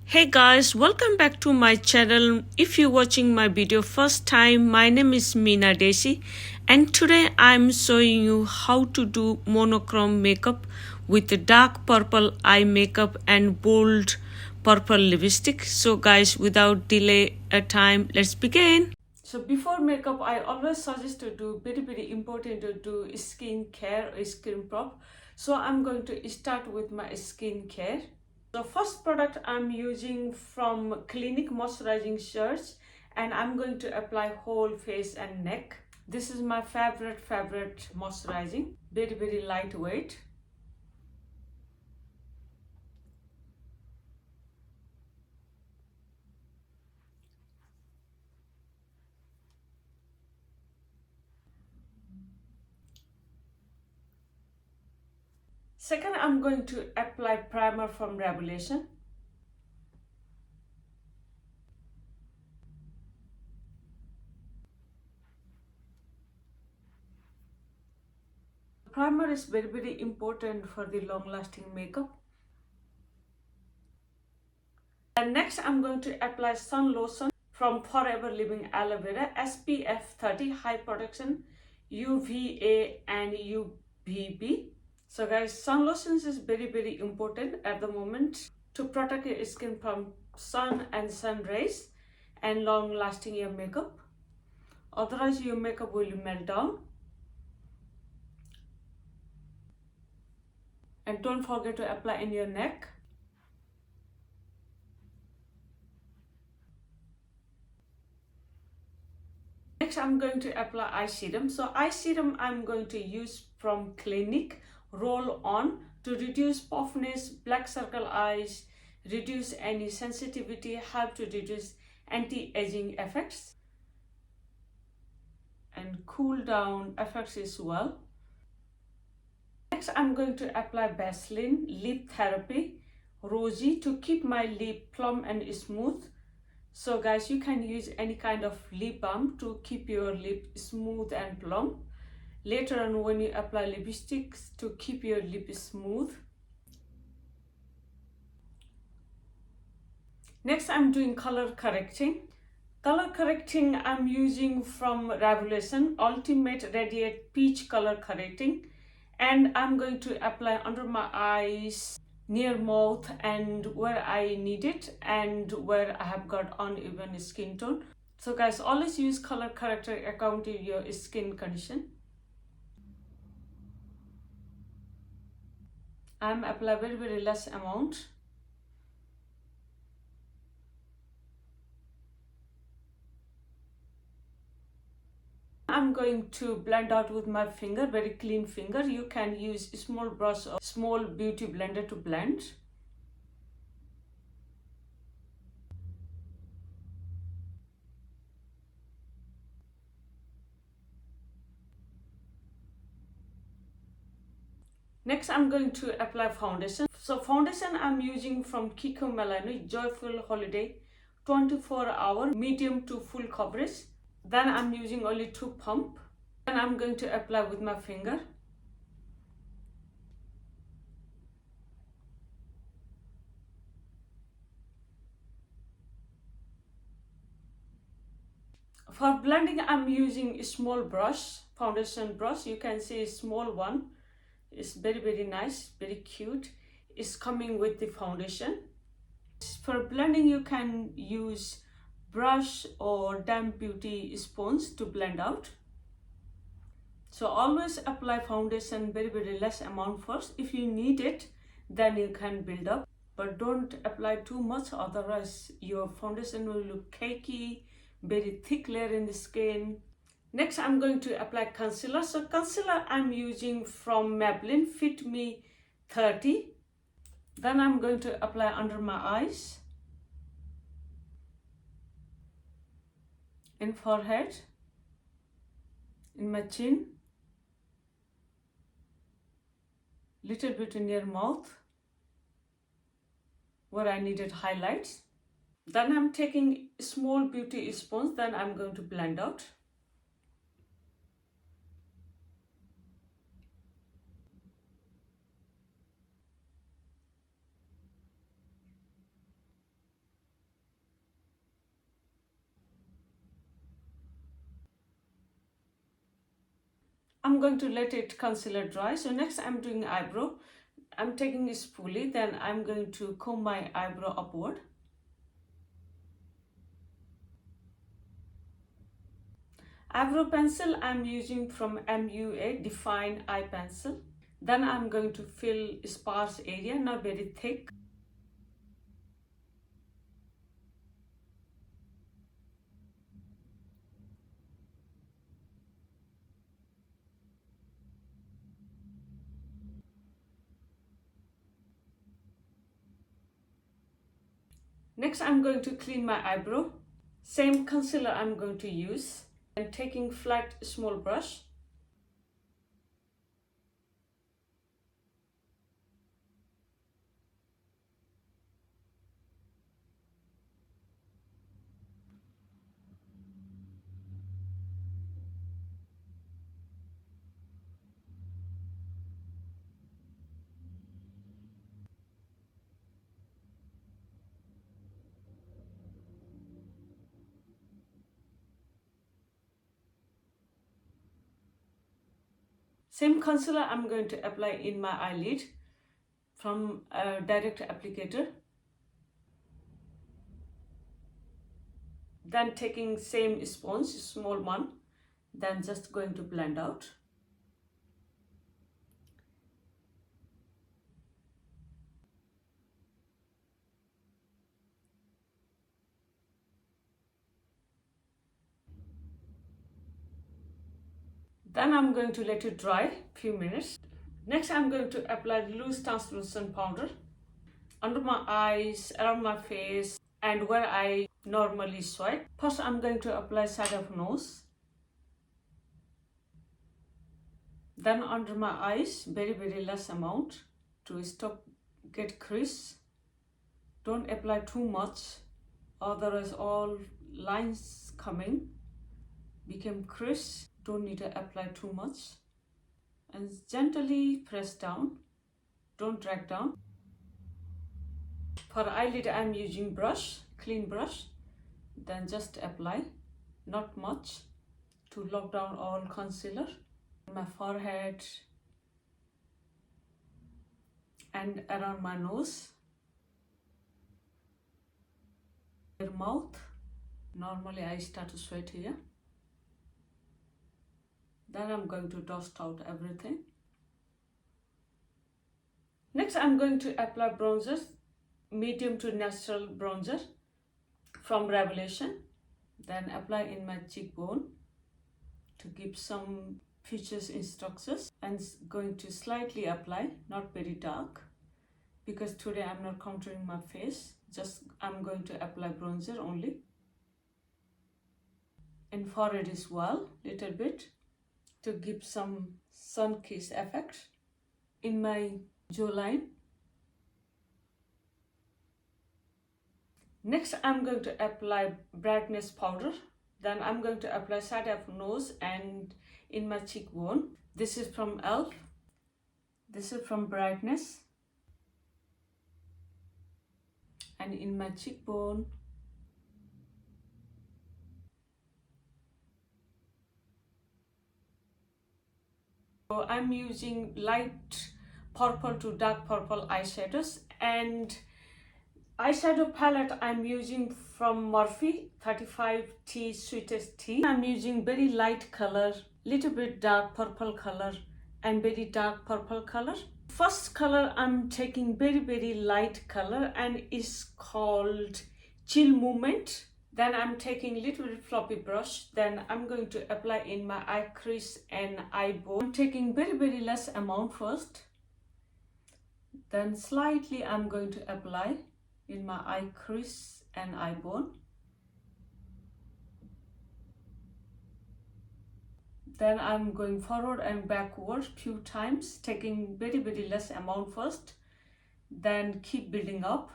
Hey guys, welcome back to my channel. If you're watching my video first time, my name is Meena Desi and today I'm showing you how to do monochrome makeup with the dark purple eye makeup and bold purple lipstick. So guys, without delay time, let's begin. So before makeup, I always suggest to do very important to do skin care or skin prep. So I'm going to start with my skin care. The first product I'm using from Clinique moisturizing sheets and I'm going to apply whole face and neck. This is my favorite moisturizing, very lightweight. Second, I'm going to apply primer from Revolution. Primer is very important for the long-lasting makeup. And next, I'm going to apply sun lotion from Foreverliving Aloe Vera SPF 30 high protection UVA and UVB. So guys, sun lotions is very important at the moment to protect your skin from sun and sun rays and long lasting your makeup. Otherwise your makeup will melt down. And don't forget to apply in your neck. Next I'm going to apply eye serum. So eye serum I'm going to use from Clinique roll on to reduce puffiness, black circle eyes, reduce any sensitivity, help to reduce anti-aging effects and cool down effects as well. Next I'm going to apply Vaseline lip therapy Rosy to keep my lip plump and smooth. So guys, you can use any kind of lip balm to keep your lip smooth and plump. Later on when you apply lipsticks to keep your lip smooth. Next I'm doing color correcting. Color correcting I'm using from Revolution Ultimate Radiate Peach Color Correcting. And I'm going to apply under my eyes, near mouth and where I need it and where I have got uneven skin tone. So guys, always use color corrector according to your skin condition. I'm applying very less amount. I'm going to blend out with my finger, very clean finger. You can use a small brush or small beauty blender to blend. Next, I'm going to apply foundation. So foundation I'm using from KIKO Milano Joyful Holiday 24-hour medium to full coverage. Then I'm using only 2 pump. Then I'm going to apply with my finger. For blending, I'm using a small brush, foundation brush. You can see a small one. It's very nice, very cute. It's coming with the foundation. For blending, you can use brush or damp beauty sponge to blend out. So always apply foundation very less amount first. If you need it, then you can build up. But don't apply too much, otherwise your foundation will look cakey, very thick layer in the skin. Next, I'm going to apply concealer. So concealer I'm using from Maybelline Fit Me 30. Then I'm going to apply under my eyes, in forehead, in my chin, little bit in your mouth, where I needed highlights. Then I'm taking a small beauty sponge, then I'm going to blend out. I'm going to let it concealer dry. So next I'm doing eyebrow. I'm taking this spoolie, then I'm going to comb my eyebrow upward. Eyebrow pencil I'm using from MUA Define Eye Pencil. Then I'm going to fill sparse area, not very thick. Next I'm going to clean my eyebrow. Same concealer I'm going to use. And taking flat small brush. Same concealer I'm going to apply in my eyelid from a direct applicator. Then taking same sponge, small one, then just going to blend out. Then I'm going to let it dry few minutes. Next I'm going to apply loose translucent powder under my eyes, around my face, and where I normally sweat. First I'm going to apply side of nose. Then under my eyes, very less amount to stop get crease. Don't apply too much, otherwise all lines coming become crease. Don't need to apply too much. And gently press down, don't drag down. For eyelid I'm using brush, clean brush. Then just apply, not much, to lock down all concealer. My forehead and around my nose. Your mouth, normally I start to sweat here. Then I'm going to dust out everything. Next I'm going to apply bronzer, medium to natural bronzer from Revelation. Then apply in my cheekbone to give some features in structures, and going to slightly apply, not very dark, because today I'm not contouring my face, just I'm going to apply bronzer only. In forehead as well, little bit, to give some sun-kissed effect. In my jawline. Next I'm going to apply brightness powder. Then I'm going to apply side of nose and in my cheekbone. This is from ELF. This is from brightness. And in my cheekbone. So I'm using light purple to dark purple eyeshadows, and eyeshadow palette I'm using from MORPHE 35T Sweetest Tea. I'm using very light color, little bit dark purple color and very dark purple color. First color I'm taking very light color and is called Chill Movement. Then I'm taking little bit floppy brush. Then I'm going to apply in my eye crease and eye bone. I'm taking very less amount first. Then slightly I'm going to apply in my eye crease and eye bone. Then I'm going forward and backward few times, taking very less amount first. Then keep building up.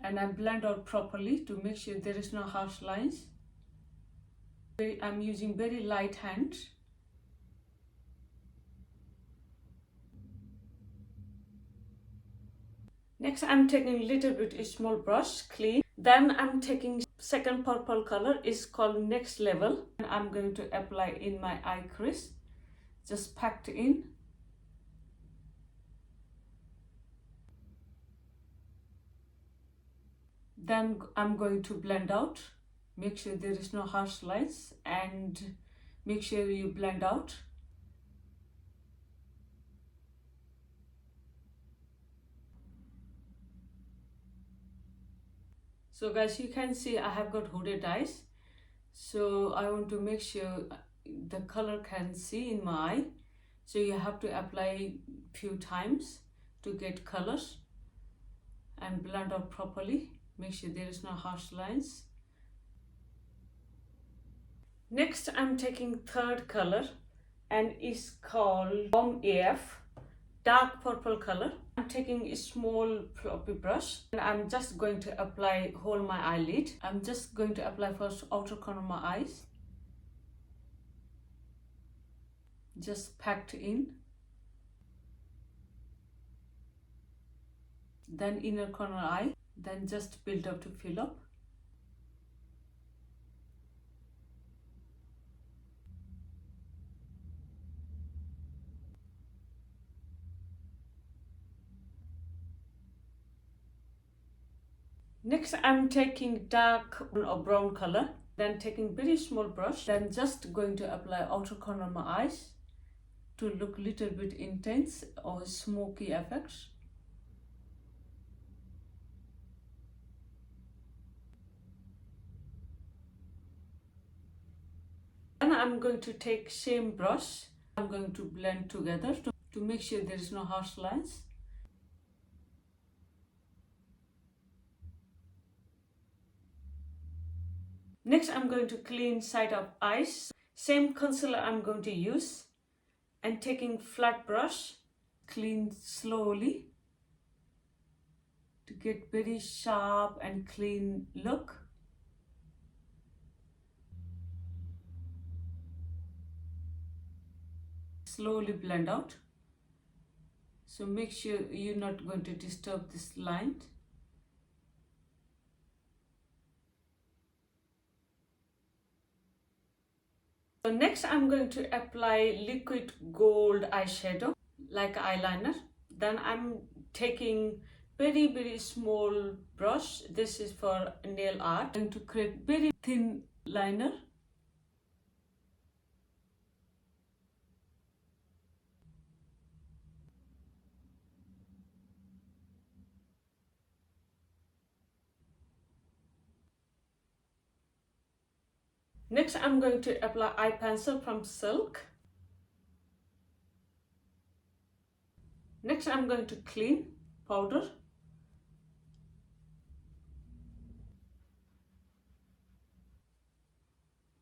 And I blend out properly to make sure there is no harsh lines. I'm using very light hand. Next I'm taking little bit small brush, clean. Then I'm taking second purple color, is called Next Level. And I'm going to apply in my eye crease. just packed in. Then I'm going to blend out. Make sure there is no harsh lines and make sure you blend out. So guys, you can see I have got hooded eyes. So I want to make sure the color can see in my eye. So you have to apply few times to get colors and blend out properly. Make sure there is no harsh lines. Next, I'm taking third color and it's called Balm AF, dark purple color. I'm taking a small floppy brush and I'm just going to apply whole my eyelid. I'm just going to apply first outer corner of my eyes. Just packed in. Then inner corner eye. Then just build up to fill up. Next, I'm taking dark or brown color. Then taking very small brush. Then just going to apply outer corner of my eyes to look little bit intense or smoky effects. Then I'm going to take same brush. I'm going to blend together to make sure there is no harsh lines. Next, I'm going to clean side of eyes. Same concealer I'm going to use. And taking flat brush, clean slowly to get very sharp and clean look. Slowly blend out. So make sure you're not going to disturb this line. So next I'm going to apply liquid gold eyeshadow like eyeliner. Then I'm taking very small brush. This is for nail art. I'm going to create very thin liner. Next, I'm going to apply eye pencil from Silk. Next, I'm going to clean powder.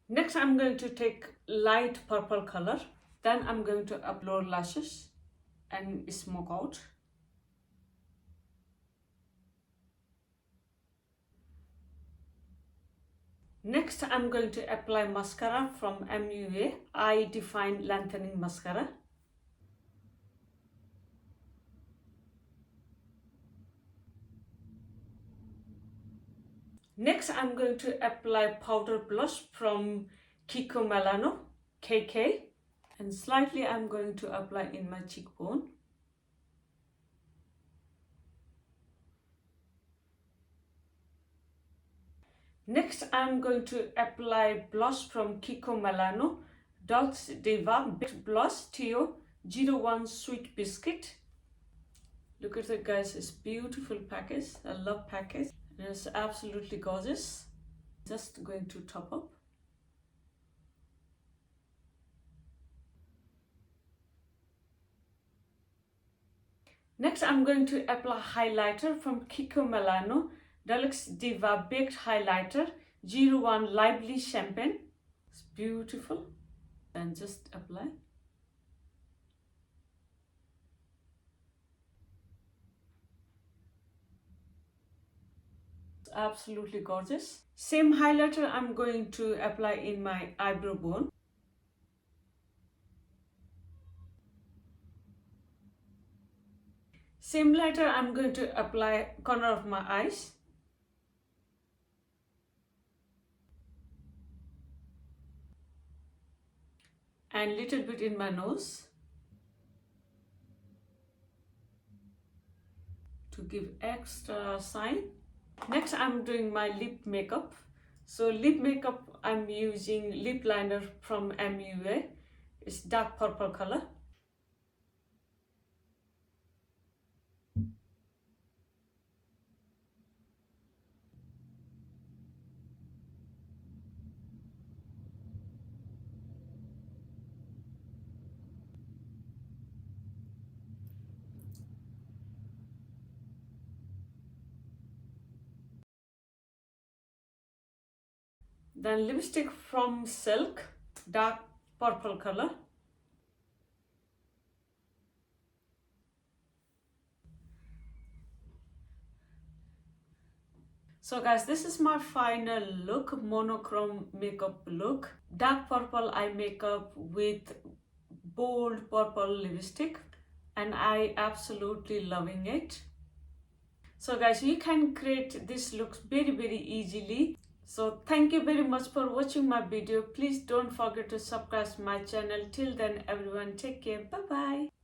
Next, I'm going to take light purple color. Then I'm going to apply lashes and smoke out. Next, I'm going to apply mascara from MUA, Eye Define Lengthening Mascara. Next, I'm going to apply powder blush from KIKO Milano KK. And slightly I'm going to apply in my cheekbone. Next, I'm going to apply blush from KIKO Milano Dolce Diva Blush Tio 01 Sweet Biscuit. Look at it guys, it's beautiful package. I love package. It's absolutely gorgeous. Just going to top up. Next, I'm going to apply highlighter from KIKO Milano Deluxe Diva Baked Highlighter 01 Lively Champagne. It's beautiful. And just apply. It's absolutely gorgeous. Same highlighter I'm going to apply in my eyebrow bone. Same lighter I'm going to apply corner of my eyes. and little bit in my nose to give extra shine. Next, I'm doing my lip makeup. So lip makeup, I'm using lip liner from MUA. It's dark purple color. Then lipstick from Silk, dark purple color. So guys, this is my final look, monochrome makeup look. Dark purple eye makeup with bold purple lipstick, and I absolutely loving it. So guys, you can create this look very easily. So thank you very much for watching my video. Please don't forget to subscribe my channel. Till then everyone, take care. Bye bye.